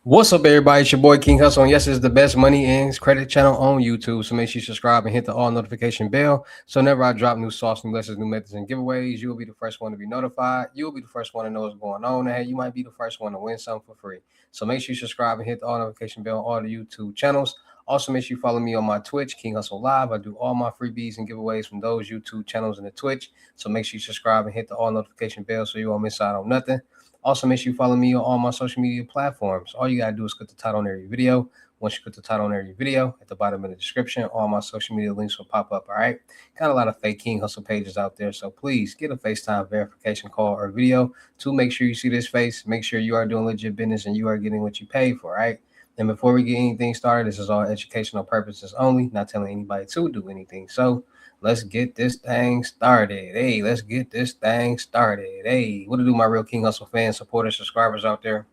What's up, everybody? It's your boy King Hussle, and yes, it's the best money and credit channel on YouTube. So make sure you subscribe and hit the all notification bell. So whenever I drop new sauce, new lessons, new methods, and giveaways, you will be the first one to be notified. You will be the first one to know what's going on. And hey, you might be the first one to win something for free. So make sure you subscribe and hit the all notification bell on all the YouTube channels. Also, make sure you follow me on my Twitch, King Hustle Live. I do all my freebies and giveaways from those YouTube channels and the Twitch. So make sure you subscribe and hit the all notification bell so you won't miss out on nothing. Also, make sure you follow me on all my social media platforms. All you gotta do is click the title on every video. Once you click the title on every video, at the bottom of the description, all my social media links will pop up. All right. Got a lot of fake King Hustle pages out there. So please get a FaceTime verification call or video to make sure you see this face. Make sure you are doing legit business and you are getting what you pay for. All right. And before we get anything started, this is all educational purposes only, not telling anybody to do anything. So let's get this thing started. Hey, let's get this thing started. Hey, what to do, my real King Hustle fans, supporters, subscribers out there,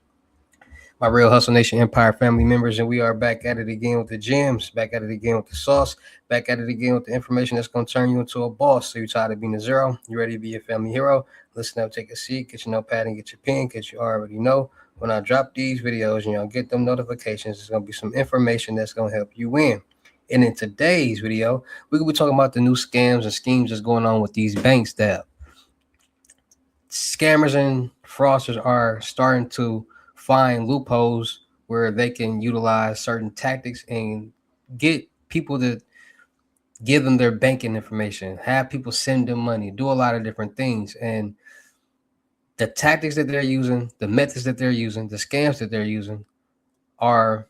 my real Hustle Nation Empire family members, and we are back at it again with the gems, back at it again with the sauce, back at it again with the information that's going to turn you into a boss. So you're tired of being a zero, you ready to be a family hero? Listen up, take a seat, get your notepad and get your pen, because you already know when I drop these videos, get them notifications. It's going to be some information that's going to help you win. And in today's video, we're going to be talking about the new scams and schemes that's going on with these banks that scammers and fraudsters are starting to find loopholes where they can utilize certain tactics and get people to give them their banking information, have people send them money, do a lot of different things. And the tactics that they're using, the methods that they're using, the scams that they're using are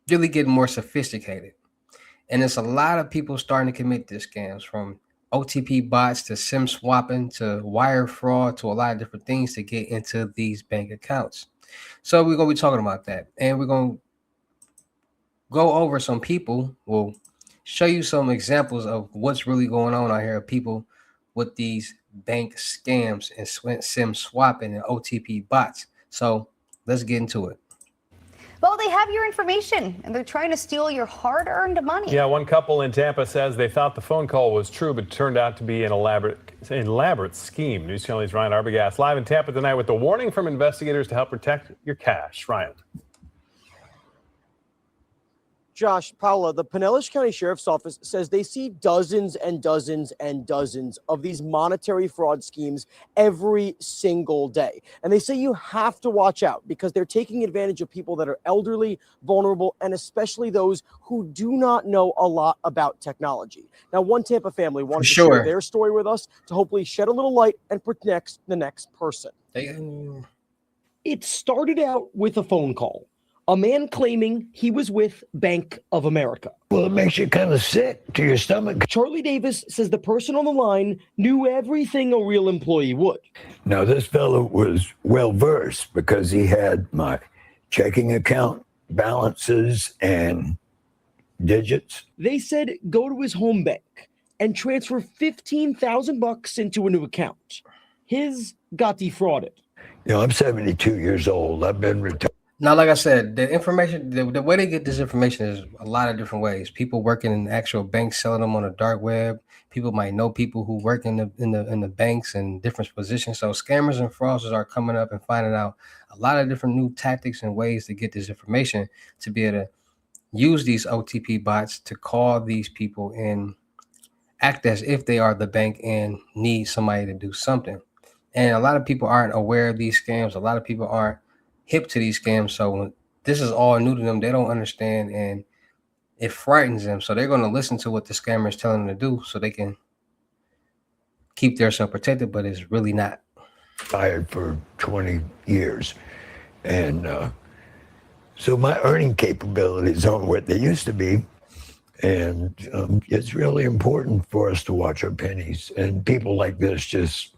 really getting more sophisticated. And it's a lot of people starting to commit these scams, from OTP bots to SIM swapping to wire fraud to a lot of different things to get into these bank accounts. So we're going to be talking about that. And we're going to go over some people. We'll show you some examples of what's really going on out here of people with these bank scams and SIM swapping and OTP bots. So let's get into it. Well, they have your information, and they're trying to steal your hard-earned money. Yeah, one couple in Tampa says they thought the phone call was true, but turned out to be an elaborate scheme. News Channel's Ryan Arbogast live in Tampa tonight with the warning from investigators to help protect your cash. Ryan. Josh, Paula, the Pinellas County Sheriff's Office says they see dozens and dozens and dozens of these monetary fraud schemes every single day. And they say you have to watch out because they're taking advantage of people that are elderly, vulnerable, and especially those who do not know a lot about technology. Now, one Tampa family wanted to share their story with us to hopefully shed a little light and protect the next person. It started out with a phone call. A man claiming he was with Bank of America. Well, it makes you kind of sick to your stomach. Charlie Davis says the person on the line knew everything a real employee would. Now, this fellow was well-versed because he had my checking account balances and digits. They said go to his home bank and transfer $15,000 into a new account. His got defrauded. You know, I'm 72 years old. I've been retired. Now, like I said, the information, the way they get this information is a lot of different ways. People working in actual banks selling them on the dark web. People might know people who work in the banks and different positions. So scammers and fraudsters are coming up and finding out a lot of different new tactics and ways to get this information to be able to use these OTP bots to call these people and act as if they are the bank and need somebody to do something. And a lot of people aren't aware of these scams. A lot of people aren't hip to these scams, so this is all new to them. They don't understand, and it frightens them. So they're going to listen to what the scammer is telling them to do, so they can keep themselves protected. But it's really not. Fired for 20 years, and so my earning capabilities aren't what they used to be, and it's really important for us to watch our pennies. And people like this just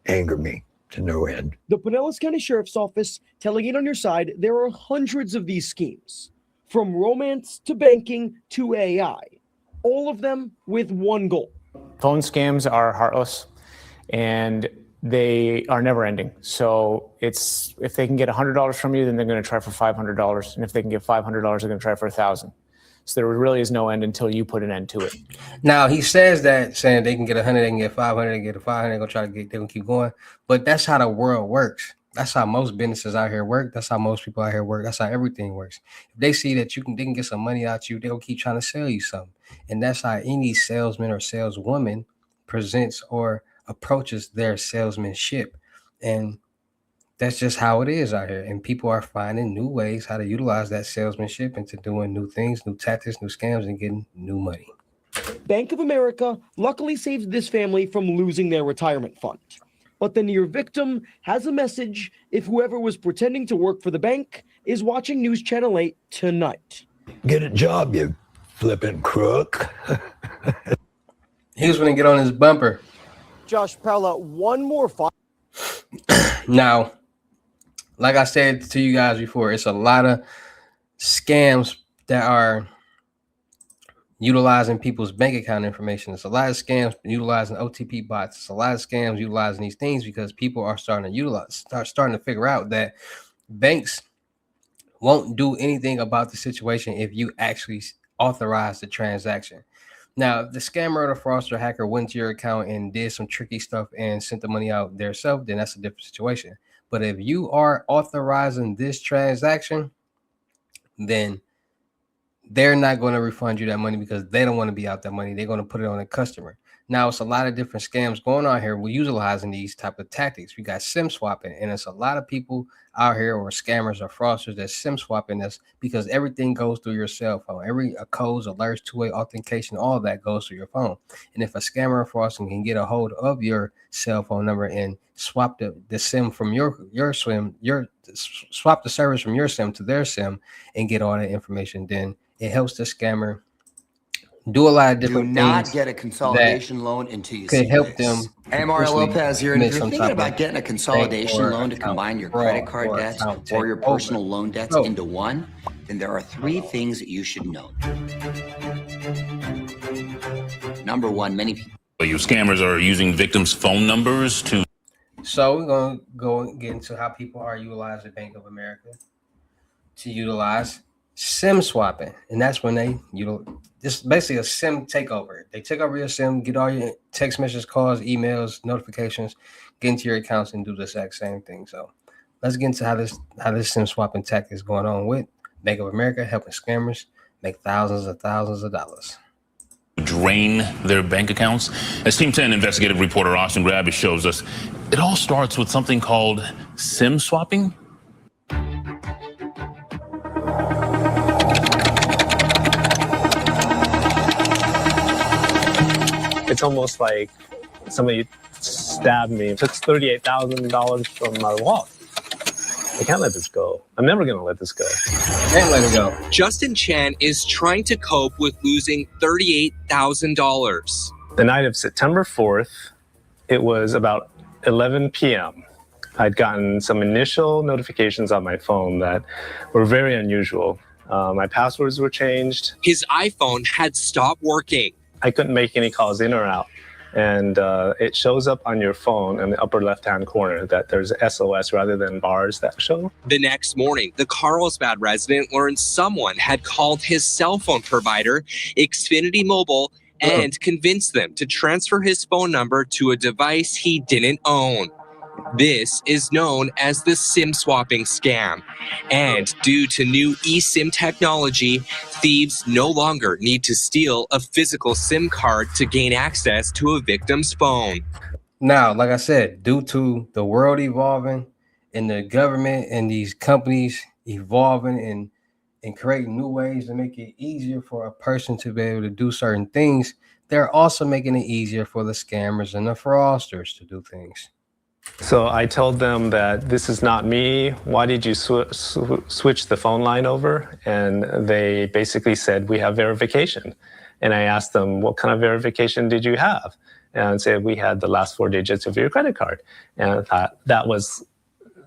anger me to no end. The Pinellas County Sheriff's Office telling it on your side, there are hundreds of these schemes, from romance to banking to AI, all of them with one goal. Phone scams are heartless and they are never ending. So it's, if they can get $100 from you, then they're going to try for $500. And if they can get $500, they're going to try for $1,000. So there really is no end until you put an end to it. Now he says that, saying they can get 100, they can get 500, they can get 500, they're gonna try to get, they're gonna keep going. But that's how the world works. That's how most businesses out here work. That's how most people out here work. That's how everything works. If they see that they can get some money out you, they'll keep trying to sell you something. And that's how any salesman or saleswoman presents or approaches their salesmanship. And that's just how it is out here. And people are finding new ways how to utilize that salesmanship into doing new things, new tactics, new scams, and getting new money. Bank of America luckily saved this family from losing their retirement fund. But the near victim has a message if whoever was pretending to work for the bank is watching News Channel 8 tonight. Get a job, you flipping crook. He was going to get on his bumper. Josh, Paula, one more Now, like I said to you guys before, it's a lot of scams that are utilizing people's bank account information. It's a lot of scams utilizing OTP bots. It's a lot of scams utilizing these things because people are starting to figure out that banks won't do anything about the situation if you actually authorize the transaction. Now, if the scammer or the fraudster hacker went to your account and did some tricky stuff and sent the money out themselves, then that's a different situation. But if you are authorizing this transaction, then they're not going to refund you that money because they don't want to be out that money. They're going to put it on the customer. Now, it's a lot of different scams going on here. We're utilizing these type of tactics. We got SIM swapping, and it's a lot of people out here, or scammers or fraudsters, that SIM swapping us because everything goes through your cell phone. Every codes, alerts, two-way authentication, all of that goes through your phone. And if a scammer or fraudster can get a hold of your cell phone number and swap the SIM from your SIM, swap the service from your SIM to their SIM and get all that information, then it helps the scammer do a lot of different things. Do not get a consolidation loan until you could help them. I'm Mario Lopez here, and if you're thinking about getting a consolidation loan to combine your credit card debts or your personal loan debts into one, then there are three things that you should know. Number one, many people. You scammers are using victims' phone numbers to. So we're going to go and get into how people are utilizing Bank of America to utilize SIM swapping. And that's when they, it's basically a SIM takeover. They take over your SIM, get all your text messages, calls, emails, notifications, get into your accounts and do the exact same thing. So let's get into how this SIM swapping tech is going on with Bank of America, helping scammers make thousands of dollars. Drain their bank accounts. As Team 10 investigative reporter Austin Grabbis shows us, it all starts with something called SIM swapping. It's almost like somebody stabbed me, took $38,000 from my wallet. I can't let this go. I'm never going to let this go. Can't let it go. Justin Chan is trying to cope with losing $38,000. The night of September 4th, it was about 11 p.m. I'd gotten some initial notifications on my phone that were very unusual. My passwords were changed. His iPhone had stopped working. I couldn't make any calls in or out. And it shows up on your phone in the upper left-hand corner that there's SOS rather than bars that show. The next morning, the Carlsbad resident learned someone had called his cell phone provider, Xfinity Mobile, and convinced them to transfer his phone number to a device he didn't own. This is known as the SIM swapping scam. And due to new eSIM technology, thieves no longer need to steal a physical SIM card to gain access to a victim's phone. Now, like I said, due to the world evolving and the government and these companies evolving and creating new ways to make it easier for a person to be able to do certain things, they're also making it easier for the scammers and the fraudsters to do things. So I told them that this is not me. Why did you switch the phone line over? And they basically said, we have verification. And I asked them, what kind of verification did you have? And said, we had the last 4 digits of your credit card. And I thought, that was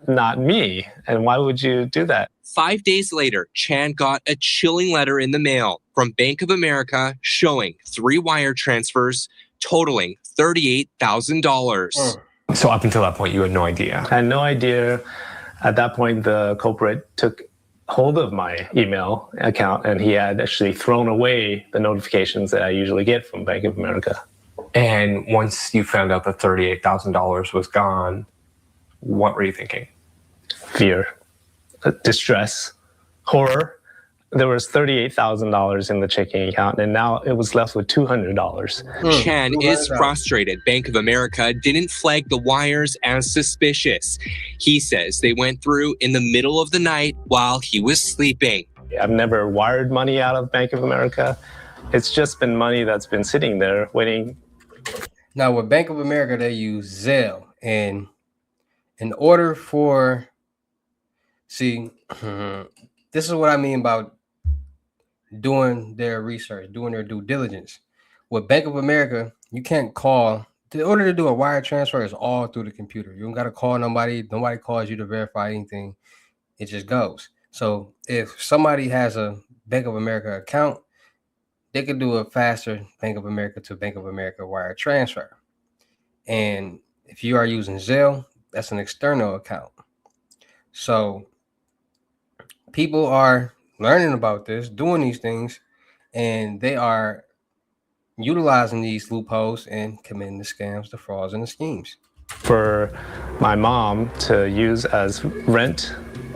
not me. And why would you do that? 5 days later, Chan got a chilling letter in the mail from Bank of America showing 3 wire transfers totaling $38,000. So up until that point, you had no idea? I had no idea. At that point, the culprit took hold of my email account, and he had actually thrown away the notifications that I usually get from Bank of America. And once you found out that $38,000 was gone, what were you thinking? fear, distress, horror. There was $38,000 in the checking account, and now it was left with $200. Chan is frustrated Bank of America didn't flag the wires as suspicious. He says they went through in the middle of the night while he was sleeping. I've never wired money out of Bank of America. It's just been money that's been sitting there waiting. Now, with Bank of America, they use Zelle. And in order for, see, this is what I mean about doing their research, doing their due diligence. With Bank of America, you can't call. In order to do a wire transfer, it's all through the computer. You don't got to call nobody. Nobody calls you to verify anything. It just goes. So if somebody has a Bank of America account, they could do a faster Bank of America to Bank of America wire transfer. And if you are using Zelle, that's an external account. So people are learning about this, doing these things, and they are utilizing these loopholes and committing the scams, the frauds, and the schemes. For my mom to use as rent,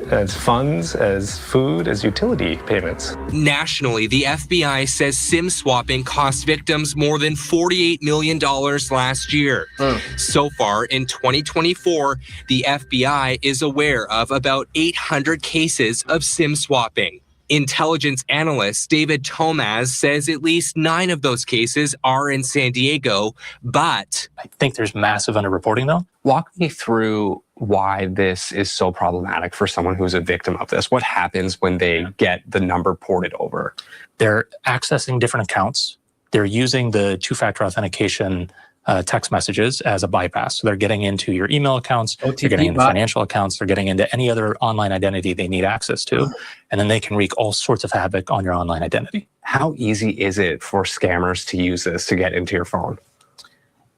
as funds, as food, as utility payments. Nationally, the FBI says SIM swapping cost victims more than $48 million last year. So far in 2024, the FBI is aware of about 800 cases of SIM swapping. Intelligence analyst David Tomaz says at least 9 of those cases are in San Diego, but I think there's massive underreporting though. Walk me through why this is so problematic for someone who's a victim of this. What happens when they get the number ported over? They're accessing different accounts. They're using the two-factor authentication text messages as a bypass. So they're getting into your email accounts, they're getting into financial accounts, they're getting into any other online identity they need access to, and then they can wreak all sorts of havoc on your online identity. How easy is it for scammers to use this to get into your phone?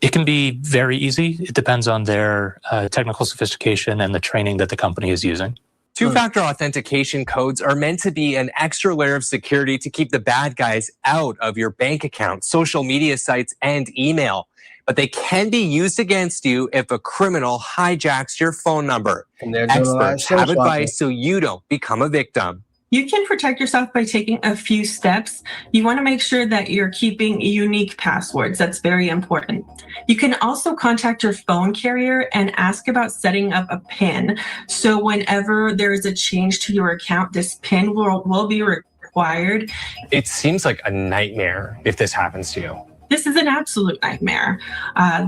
It can be very easy. It depends on their technical sophistication and the training that the company is using. Two-factor authentication codes are meant to be an extra layer of security to keep the bad guys out of your bank account, social media sites, and email. But they can be used against you if a criminal hijacks your phone number. Experts have advice so you don't become a victim. You can protect yourself by taking a few steps. You want to make sure that you're keeping unique passwords. That's very important. You can also contact your phone carrier and ask about setting up a PIN. So whenever there is a change to your account, this PIN will be required. It seems like a nightmare if this happens to you. This is an absolute nightmare.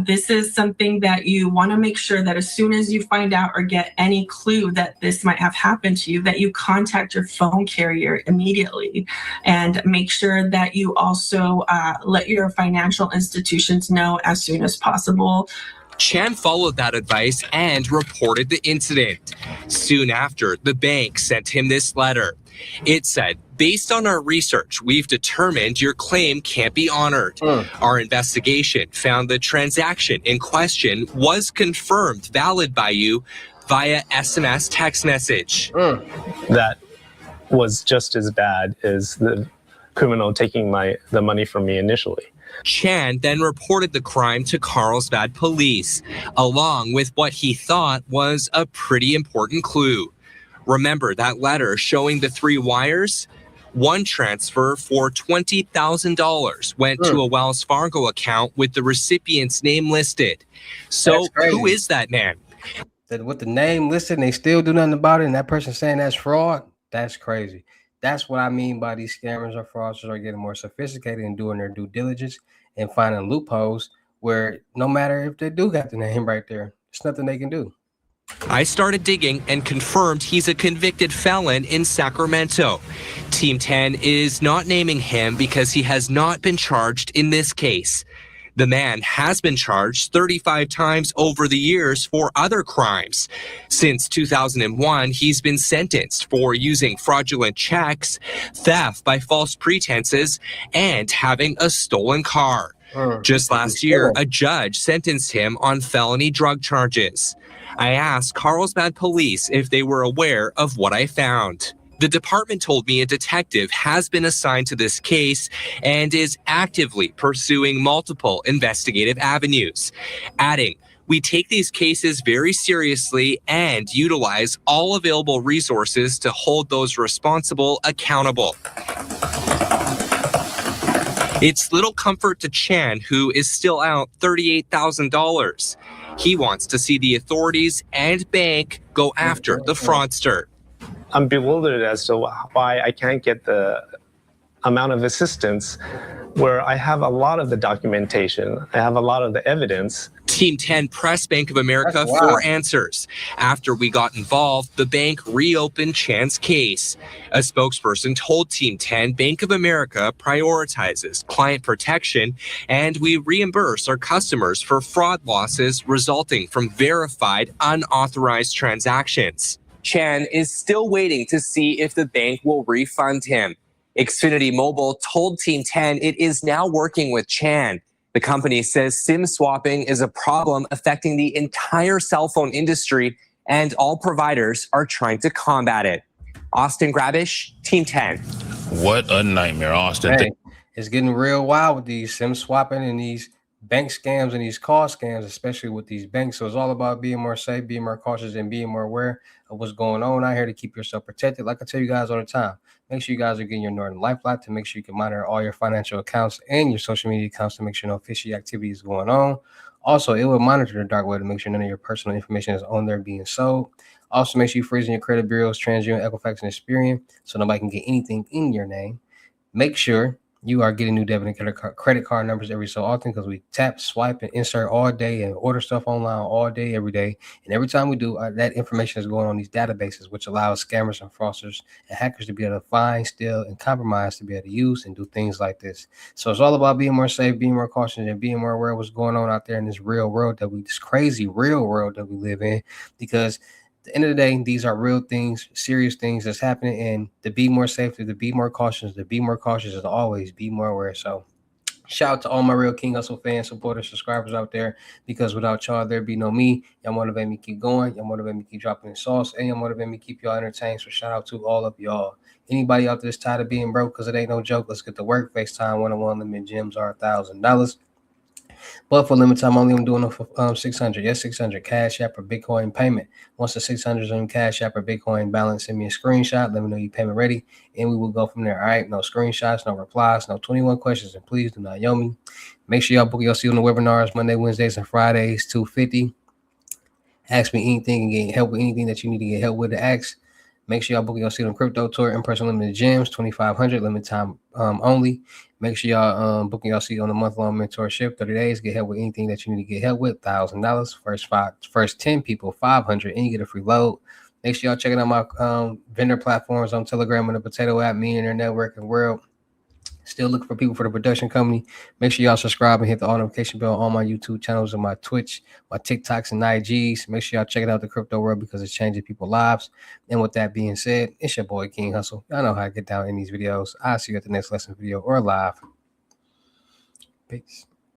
This is something that you want to make sure that as soon as you find out or get any clue that this might have happened to you, that you contact your phone carrier immediately, and make sure that you also let your financial institutions know as soon as possible. Chan followed that advice and reported the incident. Soon after, the bank sent him this letter. It said, based on our research, we've determined your claim can't be honored. Our investigation found the transaction in question was confirmed valid by you via SMS text message. That was just as bad as the criminal taking the money from me initially. Chan then reported the crime to Carlsbad police, along with what he thought was a pretty important clue. Remember that letter showing the 3 wires? One transfer for $20,000 went to a Wells Fargo account with the recipient's name listed. So who is that man? That with the name listed and they still do nothing about it, and that person saying that's fraud, that's crazy. That's what I mean by these scammers or fraudsters are getting more sophisticated and doing their due diligence and finding loopholes where no matter if they do got the name right there, there's nothing they can do. I started digging and confirmed he's a convicted felon in Sacramento. Team 10 is not naming him because he has not been charged in this case. The man has been charged 35 times over the years for other crimes. Since 2001, he's been sentenced for using fraudulent checks, theft by false pretenses, and having a stolen car. Just last year, a judge sentenced him on felony drug charges. I asked Carlsbad police if they were aware of what I found. The department told me a detective has been assigned to this case and is actively pursuing multiple investigative avenues, adding, We take these cases very seriously and utilize all available resources to hold those responsible accountable. It's little comfort to Chan, who is still out $38,000. He wants to see the authorities and bank go after the fraudster. I'm bewildered as to why I can't get the amount of assistance where I have a lot of the documentation, I have a lot of the evidence. Team 10 pressed Bank of America for answers. After we got involved, the bank reopened Chan's case. A spokesperson told Team 10 Bank of America prioritizes client protection and we reimburse our customers for fraud losses resulting from verified unauthorized transactions. Chan is still waiting to see if the bank will refund him. Xfinity Mobile told Team 10 it is now working with Chan. The company says SIM swapping is a problem affecting the entire cell phone industry, and all providers are trying to combat it. Austin Grabish, Team 10. What a nightmare, Austin. Hey, it's getting real wild with these SIM swapping and these bank scams and these call scams, especially with these banks. So it's all about being more safe, being more cautious, and being more aware of what's going on out here to keep yourself protected. Like I tell you guys all the time, make sure you guys are getting your Norton Lifeline to make sure you can monitor all your financial accounts and your social media accounts to make sure no fishy activity is going on. Also, it will monitor the dark web to make sure none of your personal information is on there being sold. Also, make sure you're freezing your credit bureaus, TransUnion, Equifax, and Experian so nobody can get anything in your name. Make sure you are getting new debit and credit card numbers every so often because we tap, swipe, and insert all day and order stuff online all day, every day. And every time we do, that information is going on these databases, which allows scammers and fraudsters and hackers to be able to find, steal, and compromise to be able to use and do things like this. So it's all about being more safe, being more cautious, and being more aware of what's going on out there in this real world this crazy real world that we live in, because at the end of the day, these are real things, serious things that's happening, and to be more safe, to be more cautious, and always be more aware. So shout out to all my real King Hustle fans, supporters, subscribers out there, because without y'all, there'd be no me. Y'all motivate me to keep going. Y'all motivate me to keep dropping the sauce, and y'all motivate me to keep y'all entertained. So shout out to all of y'all. Anybody out there that's tired of being broke because it ain't no joke, let's get to work. FaceTime 101 limit gems are $1,000. But for limited time only, I'm doing it for 600. Yes, 600 Cash App or Bitcoin payment. Once the 600 is on Cash App or Bitcoin balance, send me a screenshot. Let me know your payment ready, and we will go from there. All right, no screenshots, no replies, no 21 questions, and please do not yell me. Make sure y'all book your seat on the webinars Monday, Wednesdays, and Fridays, 250. Ask me anything and get help with anything that you need to get help with to ask. Make sure y'all book your seat on Crypto Tour in person limited gems, 2,500 limited time only. Make sure y'all booking your seat on the month-long mentorship, 30 days. Get help with anything that you need to get help with, $1,000. First 10 people, $500, and you get a free load. Make sure y'all checking out my vendor platforms on Telegram and the Potato app, Millionaire Network and World. Still looking for people for the production company. Make sure y'all subscribe and hit the all notification bell on my YouTube channels and my Twitch, my TikToks and IGs. Make sure y'all check it out, the crypto world, because it's changing people's lives. And with that being said, it's your boy King Hustle. Y'all know how I get down in these videos. I'll see you at the next lesson video or live. Peace.